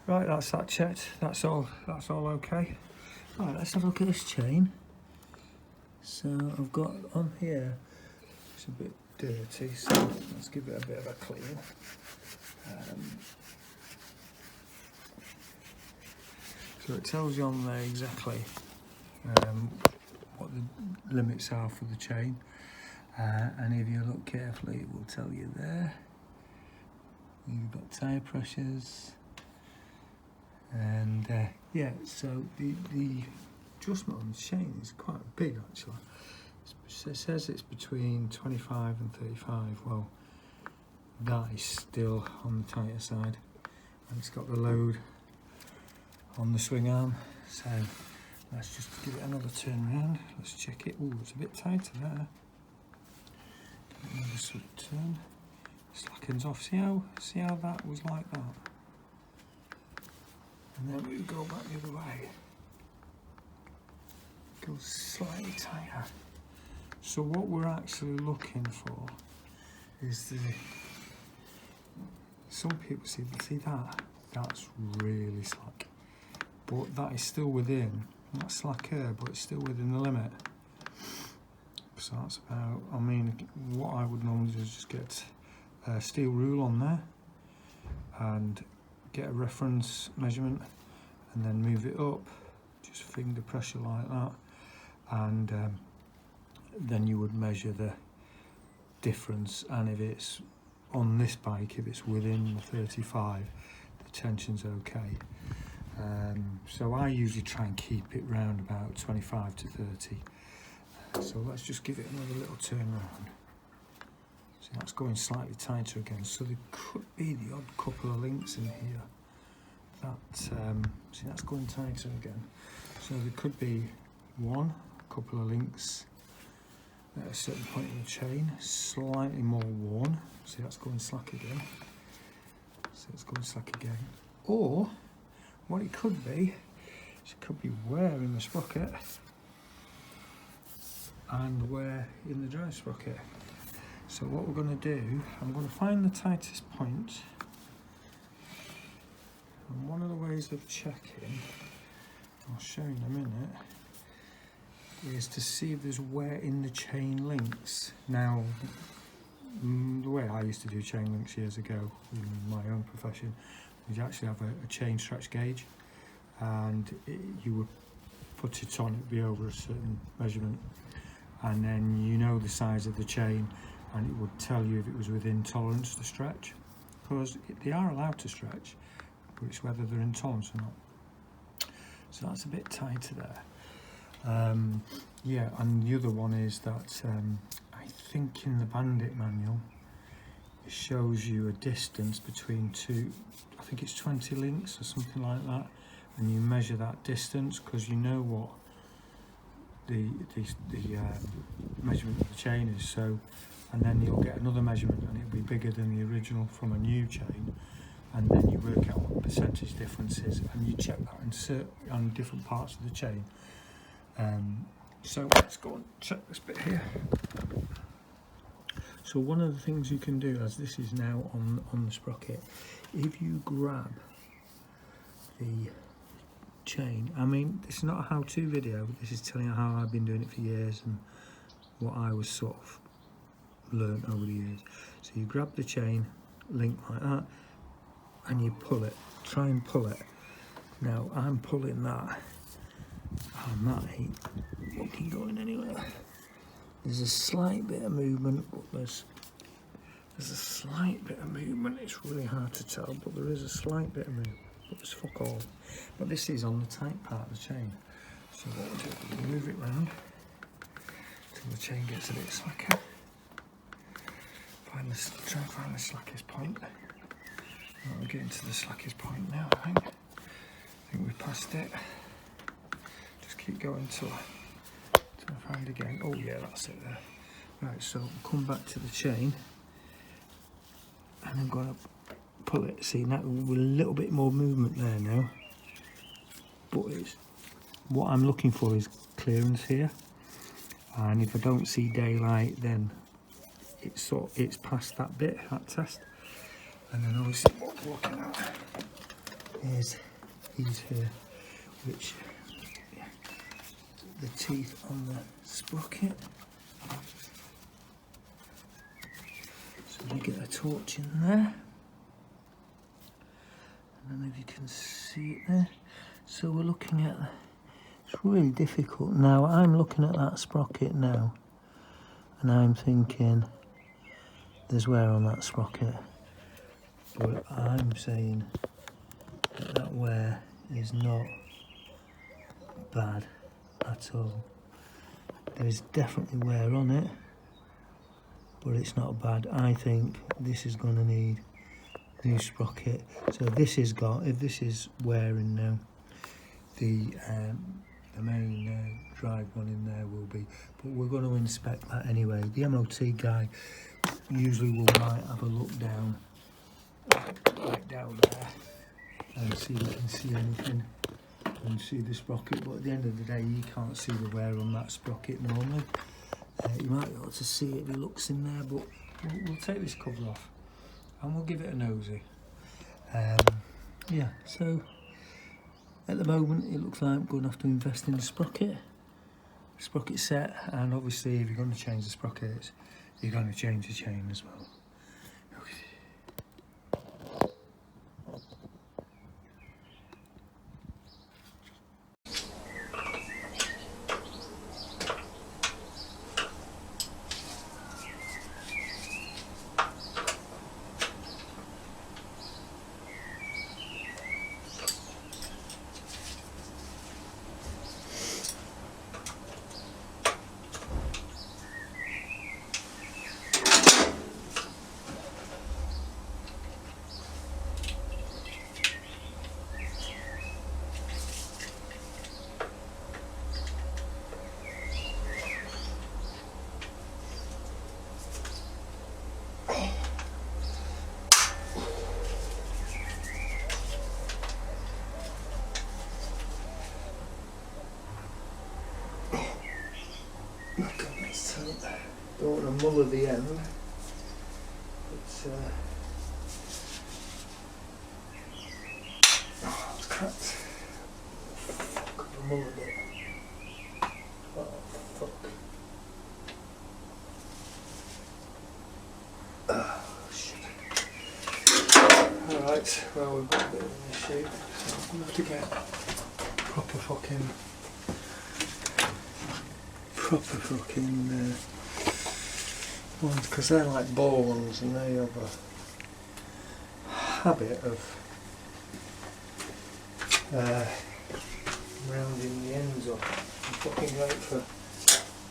Right, that's that checked. That's all okay. Right, let's have a look at this chain. So I've got on here, it's a bit dirty, so let's give it a bit of a clean. So it tells you on there exactly what the limits are for the chain, and if you look carefully it will tell you there. You've got tyre pressures, and yeah, so the adjustment on the chain is quite big actually. It says it's between 25 and 35. Well, that is still on the tighter side, and it's got the load on the swing arm. So let's just give it another turn around. Let's check it. Oh, it's a bit tighter there. Another sort of turn. Slackens off. See how that was like that. And then we go back the other way. Goes slightly tighter. So what we're actually looking for is some people see that. That's really slack. But that is still within, not slacker, but it's still within the limit. So that's about, I mean, what I would normally do is just get a steel rule on there and get a reference measurement and then move it up, just finger pressure like that, and then you would measure the difference, and if it's on this bike, if it's within the 35, the tension's okay. So I usually try and keep it round about 25 to 30. So let's just give it another little turn around. So that's going slightly tighter again. So there could be the odd couple of links in here. That see, that's going tighter again. So there could be a couple of links at a certain point in the chain, slightly more worn. See, that's going slack again. So it's going slack again. Or what it could be, is it could be wear in the sprocket and wear in the drive sprocket. So what we're going to do, I'm going to find the tightest point, and one of the ways of checking, I'll show you in a minute, is to see if there's wear in the chain links. Now, the way I used to do chain links years ago in my own profession, you actually have a chain stretch gauge, and you would put it on, it'd be over a certain measurement, and then you know the size of the chain, and it would tell you if it was within tolerance to stretch, because they are allowed to stretch, but it's whether they're in tolerance or not. So that's a bit tighter there. Yeah, and the other one is that I think in the Bandit manual it shows you a distance between two, I think it's 20 links or something like that, and you measure that distance because you know what the measurement of the chain is. So, and then you'll get another measurement and it'll be bigger than the original from a new chain, and then you work out what the percentage difference is, and you check that on different parts of the chain. So let's go and check this bit here. So one of the things you can do, as this is now on the sprocket, if you grab the chain, I mean, this is not a how-to video, this is telling you how I've been doing it for years and what I was sort of learned over the years. So you grab the chain link like that and you pull it, try and pull it. Now I'm pulling that and that ain't fucking going anywhere. There's a slight bit of movement, but there's a slight bit of movement. It's really hard to tell, but there is a slight bit of movement, but there's fuck all. But this is on the tight part of the chain. So what we'll do, we'll move it round till the chain gets a bit slacker. Try and find the slackest point. Well, we're getting to the slackest point now, I think. We've passed it. Just keep going till I find again. Oh yeah, that's it there. Right, so we'll come back to the chain and I'm going to pull it. See, now with a little bit more movement there now, but what I'm looking for is clearance here, and if I don't see daylight, then it's past that bit, that test. And then obviously what we're looking at is these here, which the teeth on the sprocket. So we get a torch in there. I don't know if you can see it there. So we're looking at, it's really difficult now. I'm looking at that sprocket now, and I'm thinking there's wear on that sprocket. But I'm saying that that wear is not bad at all. There is definitely wear on it, but it's not bad. I think this is going to need new sprocket. So this is got, if this is wearing now, the main drive one in there will be, but we're going to inspect that anyway. The MOT guy usually might have a look down, right down there, and see if we can see anything and see the sprocket. But at the end of the day, you can't see the wear on that sprocket normally. You might be able to see it if he looks in there, but we'll take this cover off and we'll give it a nosy. Yeah, so at the moment it looks like I'm going to have to invest in the sprocket set, and obviously if you're going to change the sprockets, you're going to change the chain as well. Don't want to muller the end, but oh, it's cracked. Fuck, I mullered it. Oh, fuck. Oh, shit. Alright, well, we've got a bit of an issue, so I'm going to have to get proper fucking ones, because they're like ball ones and they have a habit of rounding the ends up. I'm fucking great for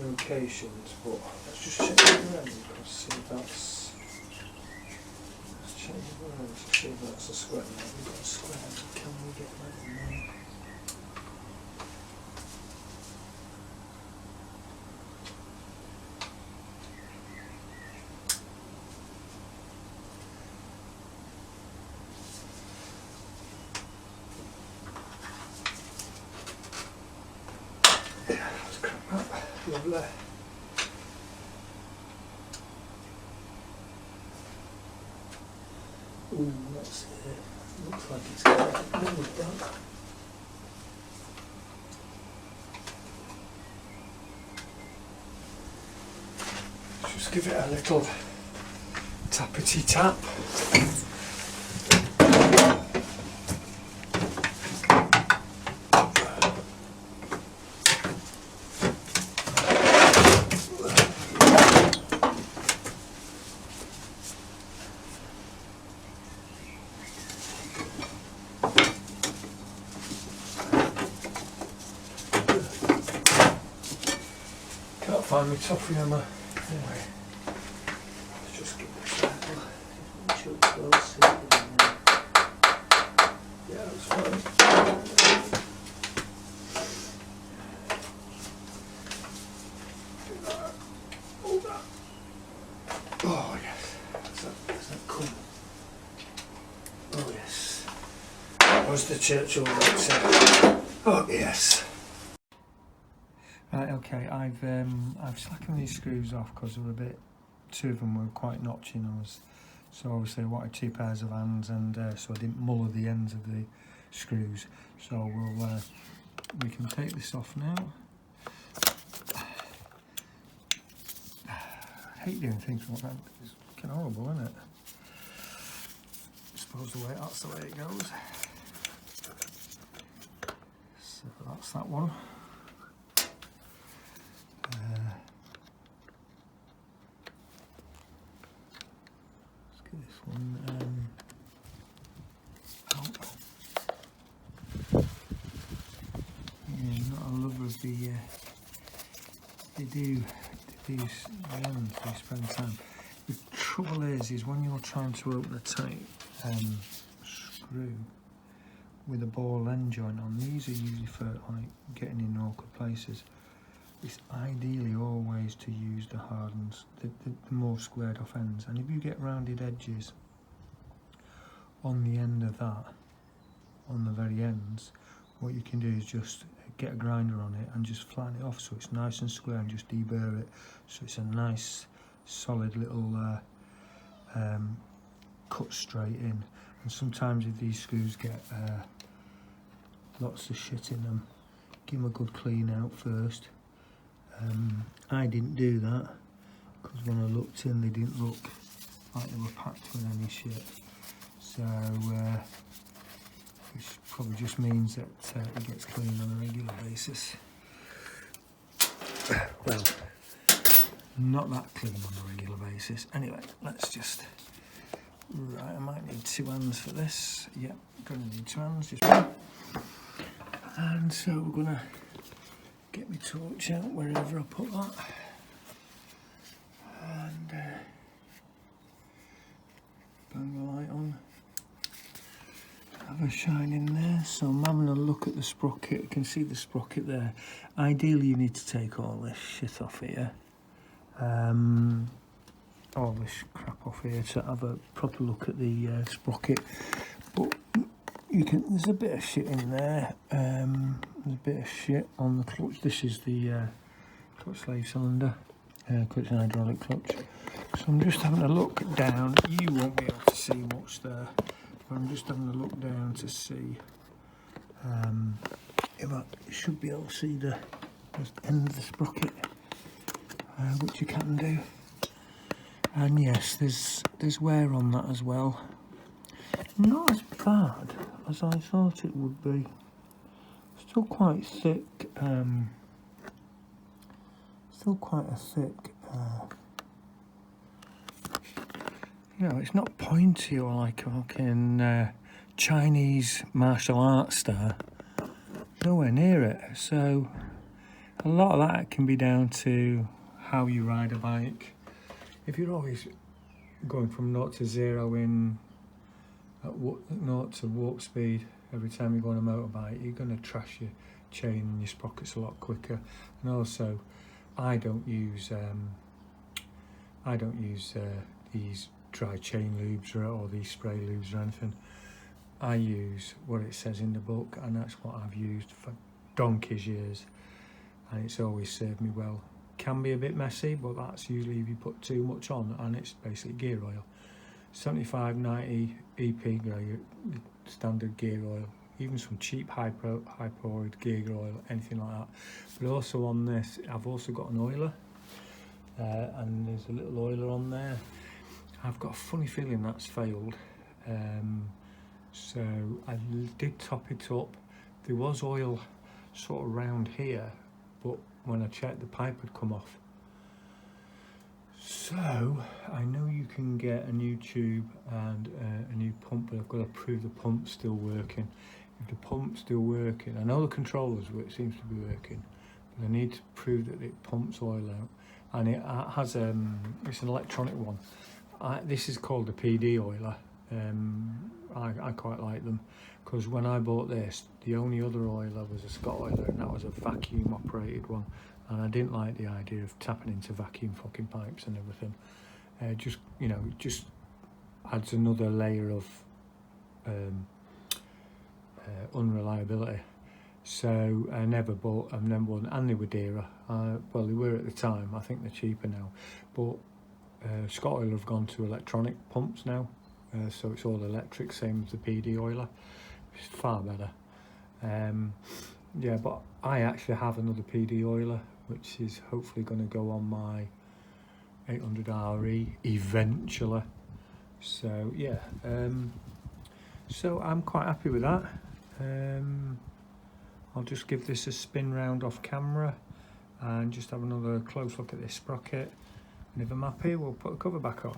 locations, but let's just check the around and see if that's, let's check the around to see if that's a square. Now we've got a square, so can we get that in there? Lovely. Ooh, that's it. Looks like it's got a with that. Just give it a little tappity tap. Can't find my toffee hammer. Anyway, let's just give it a little. Make sure it's well seated in there. Yeah, that's fine. Do that. Hold that. Oh yes. Does that come? Oh yes. Was the Churchill that? Oh yes. Right, okay, I've slackened these screws off because they were a bit, two of them were quite notchy nose. So obviously I wanted two pairs of hands, and so I didn't muller the ends of the screws. So we can take this off now. I hate doing things like that. It's fucking horrible, isn't it? I suppose that's the way it goes. So that's that one. Let's get this one out. Yeah, not a lover of the the ends, they spend time. The trouble is when you're trying to open a tight screw with a ball end joint on, these are usually for like getting in awkward places. It's ideally always to use the hardened, the more squared off ends, and if you get rounded edges on the end of that, on the very ends, what you can do is just get a grinder on it and just flatten it off so it's nice and square, and just deburr it so it's a nice solid little cut straight in. And sometimes if these screws get lots of shit in them, give them a good clean out first. I didn't do that because when I looked in, they didn't look like they were packed with any shit. So which probably just means that it gets cleaned on a regular basis. Well, not that clean on a regular basis. Anyway, let's just... Right, I might need 2 hands for this. Yep, gonna need 2 hands, just one. And so we're gonna get my torch out wherever I put that. And bang the light on. Have a shine in there. So I'm having a look at the sprocket. You can see the sprocket there. Ideally you need to take all this shit off here. All this crap off here to have a proper look at the sprocket. But you can, there's a bit of shit in there. There's a bit of shit on the clutch. This is the clutch slave cylinder. Clutch and hydraulic clutch. So I'm just having a look down. You won't be able to see much there. I'm just having a look down to see if I should be able to see the end of the sprocket, which you can do. And yes, there's wear on that as well. Not as bad as I thought it would be. Still quite thick. Still quite a thick. You know, it's not pointy or like a fucking Chinese martial arts star. Nowhere near it. So a lot of that can be down to how you ride a bike. If you're always going from 0 to 0 in at 0 to warp speed every time you go on a motorbike, you're going to trash your chain and your sprockets a lot quicker. And also, I don't use these dry chain lubes or these spray lubes or anything. I use what it says in the book, and that's what I've used for donkey's years, and it's always served me well. Can be a bit messy, but that's usually if you put too much on, and it's basically gear oil. 75-90 EP grade standard gear oil, even some cheap high-powered gear oil, anything like that. But also on this, I've also got an oiler, and there's a little oiler on there. I've got a funny feeling that's failed, so I did top it up. There was oil sort of round here, but when I checked, the pipe had come off. So I know you can get a new tube and a new pump, but I've got to prove the pump's still working. If the pump's still working, I know the controllers it seems to be working, but I need to prove that it pumps oil out. And it has it's an electronic one. This is called the PD oiler. I quite like them because when I bought this, the only other oiler was a Scott oiler, and that was a vacuum operated one, and I didn't like the idea of tapping into vacuum fucking pipes and everything. Just, you know, it just adds another layer of unreliability. So I never bought them one, and they were dearer. Well, they were at the time. I think they're cheaper now, but Scott oiler have gone to electronic pumps now, so it's all electric, same as the PD oiler. It's far better. Yeah, but I actually have another PD oiler, which is hopefully going to go on my 800RE eventually. So yeah, so I'm quite happy with that. I'll just give this a spin round off camera and just have another close look at this sprocket, and if I'm happy we'll put the cover back on.